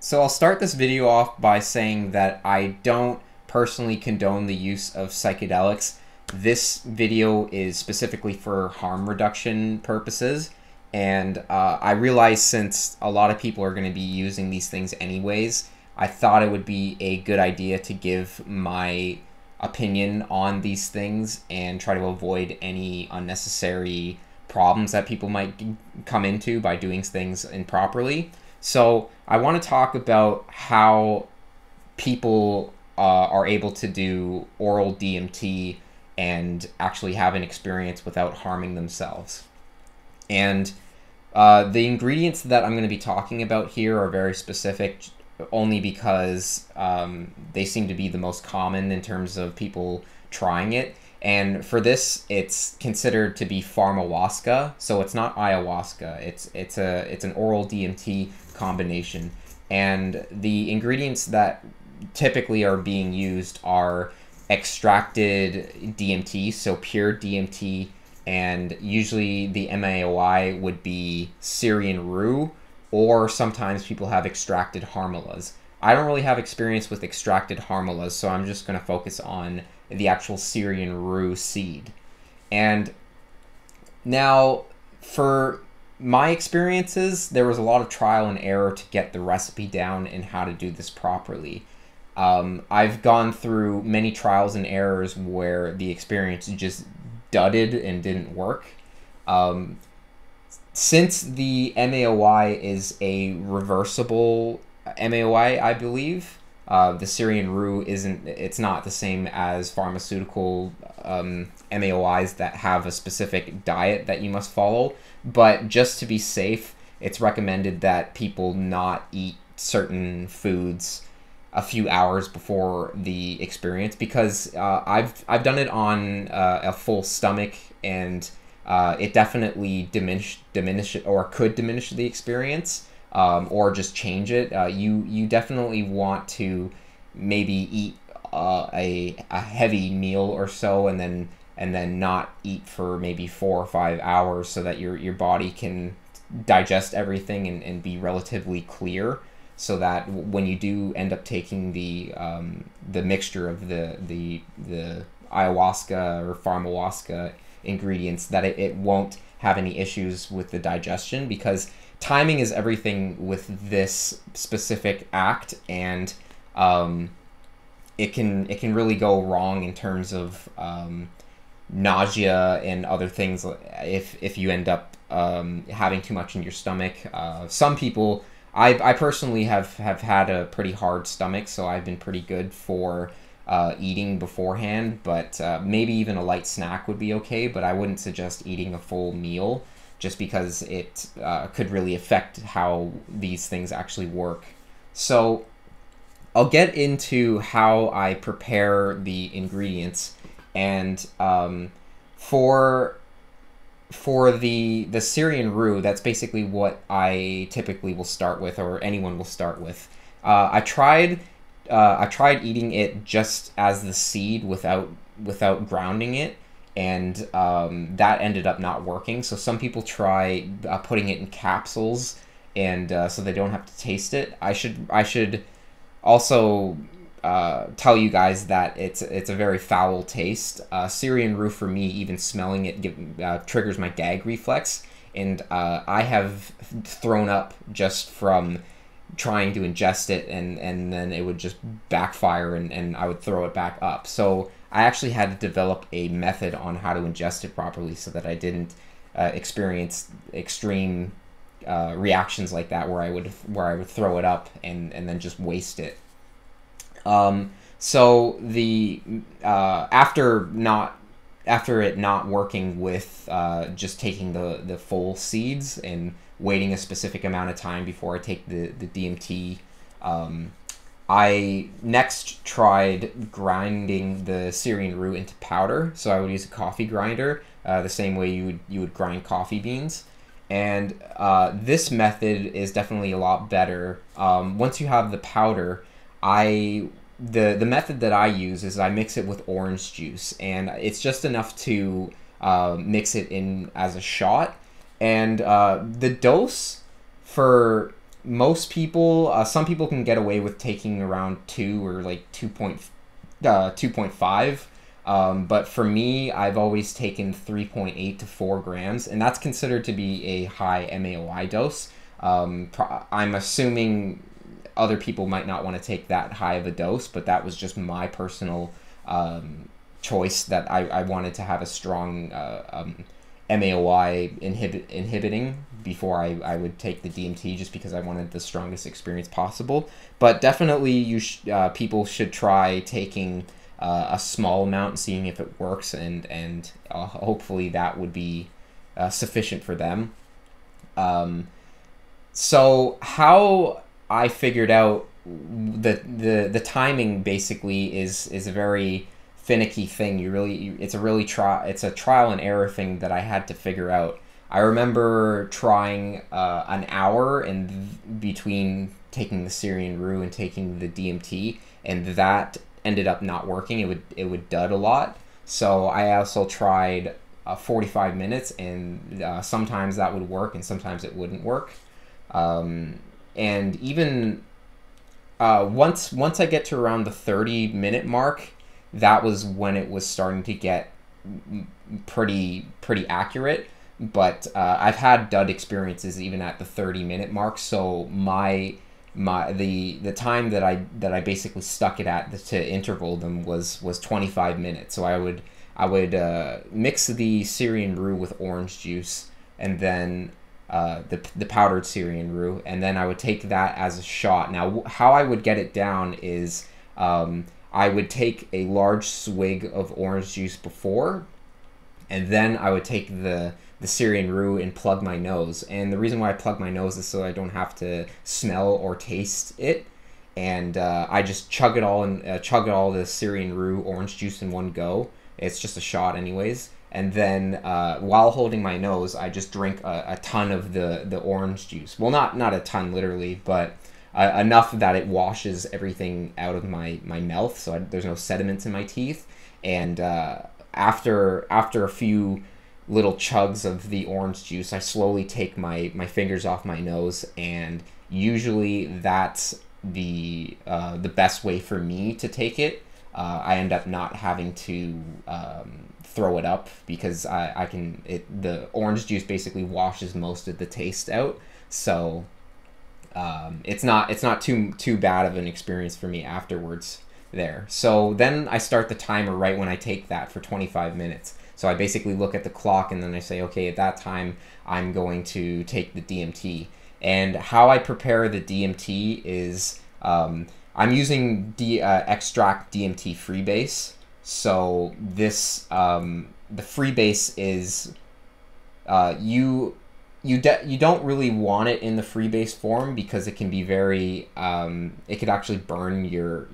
So I'll start this video off by saying that I don't personally condone the use of psychedelics. This video is specifically for harm reduction purposes, and I realize since a lot of people are going to be using these things anyways, I thought it would be a good idea to give my opinion on these things and try to avoid any unnecessary problems that people might come into by doing things improperly. So I want to talk about how people are able to do oral DMT and actually have an experience without harming themselves. And the ingredients that I'm going to be talking about here are very specific only because they seem to be the most common in terms of people trying it. And for this, it's considered to be Pharmahuasca, so it's not Ayahuasca. It's an oral DMT combination, and the ingredients that typically are being used are extracted DMT, so pure DMT, and usually the MAOI would be Syrian rue, or sometimes people have extracted harmalas. I don't really have experience with extracted harmalas, so I'm just going to focus on the actual Syrian rue seed. And now, for my experiences, there was a lot of trial and error to get the recipe down and how to do this properly. I've gone through many trials and errors where the experience just dudded and didn't work. Since the MAOI is a reversible MAOI, I believe, the Syrian rue it's not the same as pharmaceutical MAOIs that have a specific diet that you must follow. But just to be safe, it's recommended that people not eat certain foods a few hours before the experience, because I've done it on a full stomach, and it definitely diminish it, or could diminish the experience, or just change it. You definitely want to maybe eat a heavy meal or so, and then not eat for maybe 4 or 5 hours, so that your body can digest everything and be relatively clear, so that when you do end up taking the mixture of the ayahuasca or pharmahuasca ingredients, that it won't have any issues with the digestion, because timing is everything with this specific act, and it can really go wrong in terms of nausea and other things if you end up having too much in your stomach. Some people, I personally have had a pretty hard stomach, so I've been pretty good for eating beforehand, but maybe even a light snack would be okay, but I wouldn't suggest eating a full meal, just because it could really affect how these things actually work. So I'll get into how I prepare the ingredients, and for the Syrian rue, that's basically what I typically will start with, or anyone will start with. I tried eating it just as the seed without grounding it, and that ended up not working. So some people try putting it in capsules, and so they don't have to taste it. I should also tell you guys that it's a very foul taste. Syrian rue, for me, even smelling it triggers my gag reflex, and I have thrown up just from trying to ingest it, and then it would just backfire, and I would throw it back up. So I actually had to develop a method on how to ingest it properly, so that I didn't experience extreme reactions like that, where I would throw it up and then just waste it. So the after it not working with just taking the full seeds and waiting a specific amount of time before I take the DMT, I next tried grinding the Syrian rue into powder. So I would use a coffee grinder, the same way you would grind coffee beans. And this method is definitely a lot better. Once you have the powder, the method that I use is I mix it with orange juice, and it's just enough to mix it in as a shot. And the dose for most people, some people can get away with taking around 2 or like 2.5. But for me, I've always taken 3.8 to 4 grams, and that's considered to be a high MAOI dose. I'm assuming other people might not want to take that high of a dose, but that was just my personal choice, that I wanted to have a strong MAOI inhibiting before I would take the DMT, just because I wanted the strongest experience possible. But definitely people should try taking a small amount and seeing if it works, and hopefully that would be sufficient for them. So how I figured out the timing basically is a very finicky thing. It's a trial and error thing that I had to figure out. I remember trying an hour in between taking the Syrian Rue and taking the DMT, and that ended up not working. It would dud a lot. So I also tried 45 minutes, and sometimes that would work and sometimes it wouldn't work. And even once I get to around the 30-minute mark, that was when it was starting to get pretty accurate. But I've had dud experiences even at the 30-minute mark. So the time that I basically stuck it at to interval them was 25 minutes. So I would mix the Syrian Rue with orange juice, and then the powdered Syrian Rue, and then I would take that as a shot. Now, how I would get it down is I would take a large swig of orange juice before, and then I would take the Syrian Rue and plug my nose. And the reason why I plug my nose is so I don't have to smell or taste it. And I just chug it all the Syrian Rue orange juice in one go. It's just a shot anyways. And then while holding my nose, I just drink a ton of the orange juice. Well, not a ton literally, but enough that it washes everything out of my mouth, so there's no sediments in my teeth. And after a few little chugs of the orange juice, I slowly take my fingers off my nose, and usually that's the best way for me to take it. I end up not having to throw it up, because the orange juice basically washes most of the taste out, so it's not too bad of an experience for me afterwards there. So then I start the timer right when I take that for 25 minutes. So I basically look at the clock, and then I say, okay, at that time I'm going to take the DMT. And how I prepare the DMT is I'm using extract DMT freebase. So this the freebase is you don't really want it in the freebase form, because it can be very it could actually burn your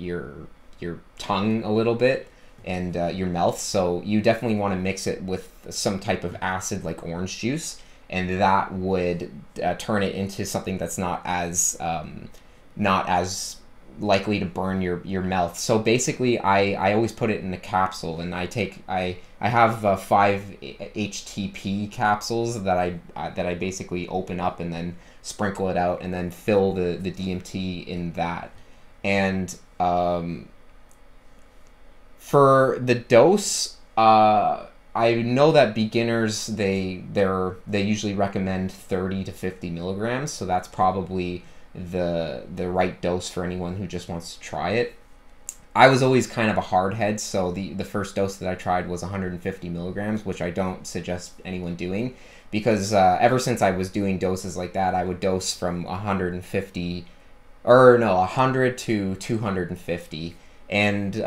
tongue a little bit, and your mouth. So you definitely want to mix it with some type of acid like orange juice, and that would turn it into something that's not as likely to burn your mouth. So basically I always put it in a capsule, and I have 5 HTP capsules that I basically open up and then sprinkle it out, and then fill the DMT in that. And for the dose, I know that beginners they usually recommend 30 to 50 milligrams, so that's probably the right dose for anyone who just wants to try it. I was always kind of a hard head, so the first dose that I tried was 150 milligrams, which I don't suggest anyone doing, because ever since I was doing doses like that, I would dose from 100 to 250, and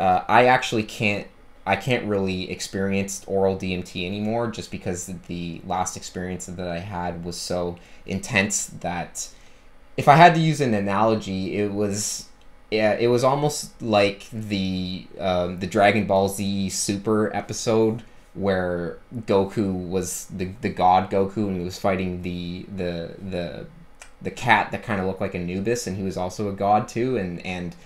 I can't really experience oral DMT anymore, just because the last experience that I had was so intense that, if I had to use an analogy, it was almost like the Dragon Ball Z Super episode where Goku was the god Goku, and he was fighting the cat that kind of looked like Anubis, and he was also a god too, and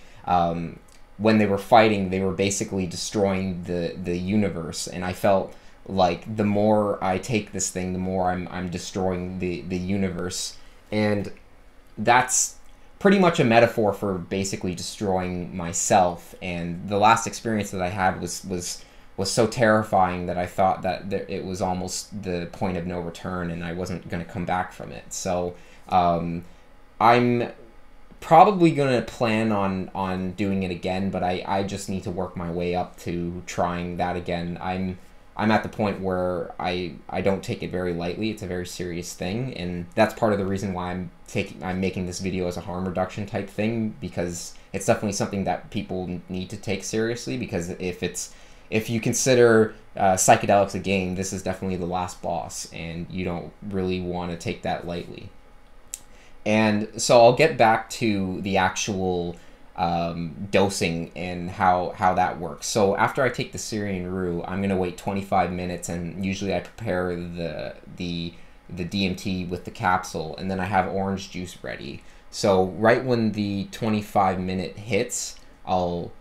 when they were fighting, they were basically destroying the universe, and I felt like the more I take this thing, the more I'm destroying the universe. And that's pretty much a metaphor for basically destroying myself. And the last experience that I had was so terrifying that I thought that it was almost the point of no return, and I wasn't going to come back from it. So I'm probably going to plan on doing it again, but I just need to work my way up to trying that again. I'm at the point where I don't take it very lightly. It's a very serious thing, and that's part of the reason why I'm making this video as a harm reduction type thing, because it's definitely something that people need to take seriously. Because if you consider psychedelics a game, this is definitely the last boss, and you don't really want to take that lightly. And so I'll get back to the actual dosing and how that works. So after I take the Syrian Rue, I'm going to wait 25 minutes, and usually I prepare the DMT with the capsule, and then I have orange juice ready. So right when the 25-minute hits, I'll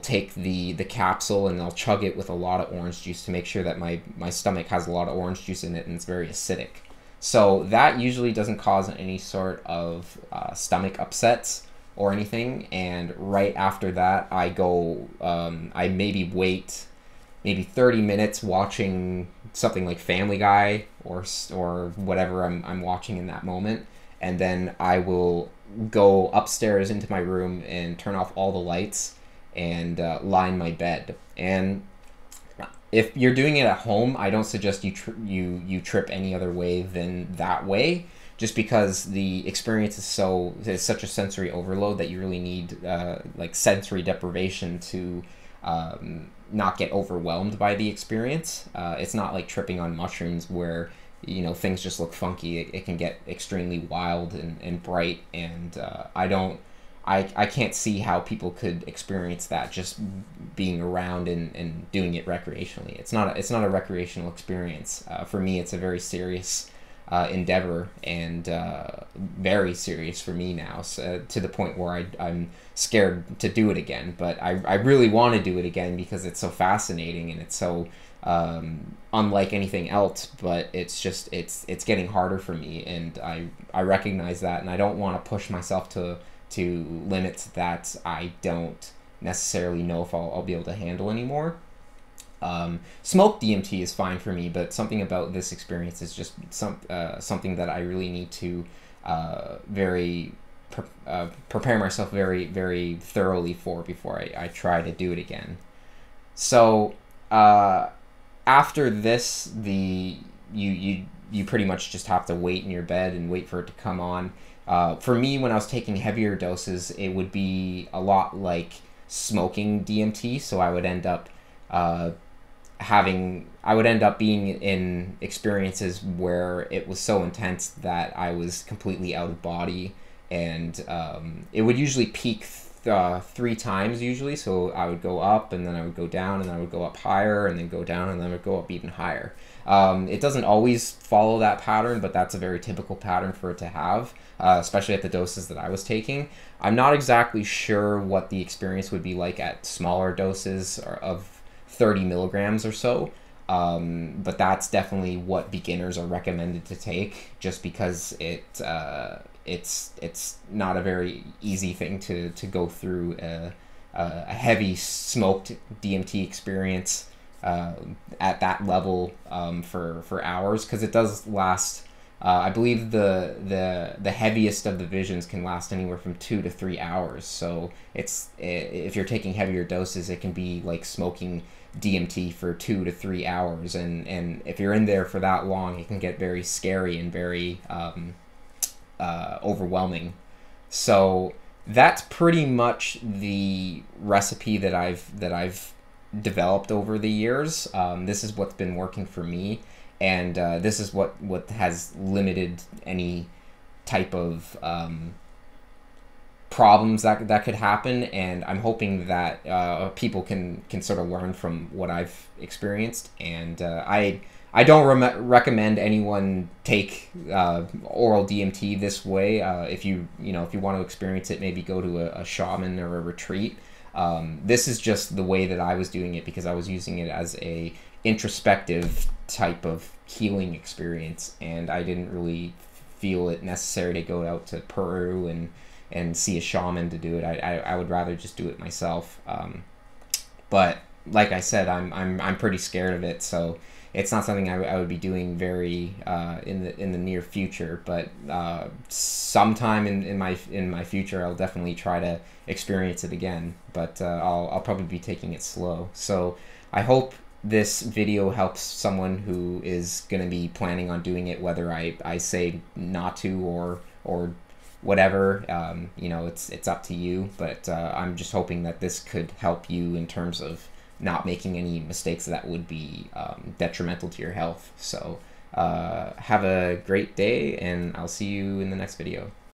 take the capsule and I'll chug it with a lot of orange juice to make sure that my stomach has a lot of orange juice in it and it's very acidic. So that usually doesn't cause any sort of stomach upsets or anything. And right after that, I go, I maybe wait maybe 30 minutes watching something like Family Guy or whatever I'm watching in that moment. And then I will go upstairs into my room and turn off all the lights and lie in my bed. And if you're doing it at home, I don't suggest you trip any other way than that way, just because the experience is such a sensory overload that you really need like sensory deprivation to not get overwhelmed by the experience. It's not like tripping on mushrooms where things just look funky. It can get extremely wild and bright, and I can't see how people could experience that just being around and doing it recreationally. It's not a recreational experience. For me, it's a very serious endeavor, and very serious for me now, so, to the point where I'm scared to do it again. But I really want to do it again because it's so fascinating and it's so unlike anything else. But it's getting harder for me, and I recognize that, and I don't want to push myself to limits that I don't necessarily know if I'll be able to handle anymore. Smoked DMT is fine for me, but something about this experience is just something that I really need to prepare myself very, very thoroughly for before I try to do it again. So after this, you pretty much just have to wait in your bed and wait for it to come on. For me, when I was taking heavier doses, it would be a lot like smoking DMT, so I would end up being in experiences where it was so intense that I was completely out of body, and it would usually peak 3 times usually. So I would go up, and then I would go down, and then I would go up higher, and then go down, and then I would go up even higher. It doesn't always follow that pattern, but that's a very typical pattern for it to have, especially at the doses that I was taking. I'm not exactly sure what the experience would be like at smaller doses of 30 milligrams or so, but that's definitely what beginners are recommended to take, just because it's not a very easy thing to go through a heavy smoked DMT experience at that level for hours, because it does last. I believe the heaviest of the visions can last anywhere from 2 to 3 hours. So if you're taking heavier doses, it can be like smoking DMT for 2 to 3 hours, and if you're in there for that long, it can get very scary and very overwhelming. So that's pretty much the recipe that I've developed over the years. This is what's been working for me, and this is what has limited any type of problems that could happen. And I'm hoping that people can sort of learn from what I've experienced. And I don't recommend anyone take oral DMT this way. If you want to experience it, maybe go to a shaman or a retreat. This is just the way that I was doing it, because I was using it as a introspective type of healing experience, and I didn't really feel it necessary to go out to Peru and see a shaman to do it. I would rather just do it myself. But like I said, I'm pretty scared of it, so it's not something I would be doing very in the near future. But sometime in my future, I'll definitely try to experience it again. But I'll probably be taking it slow. So I hope this video helps someone who is going to be planning on doing it, whether I say not to or whatever. You know, it's up to you, but I'm just hoping that this could help you in terms of not making any mistakes that would be detrimental to your health. So have a great day, and I'll see you in the next video.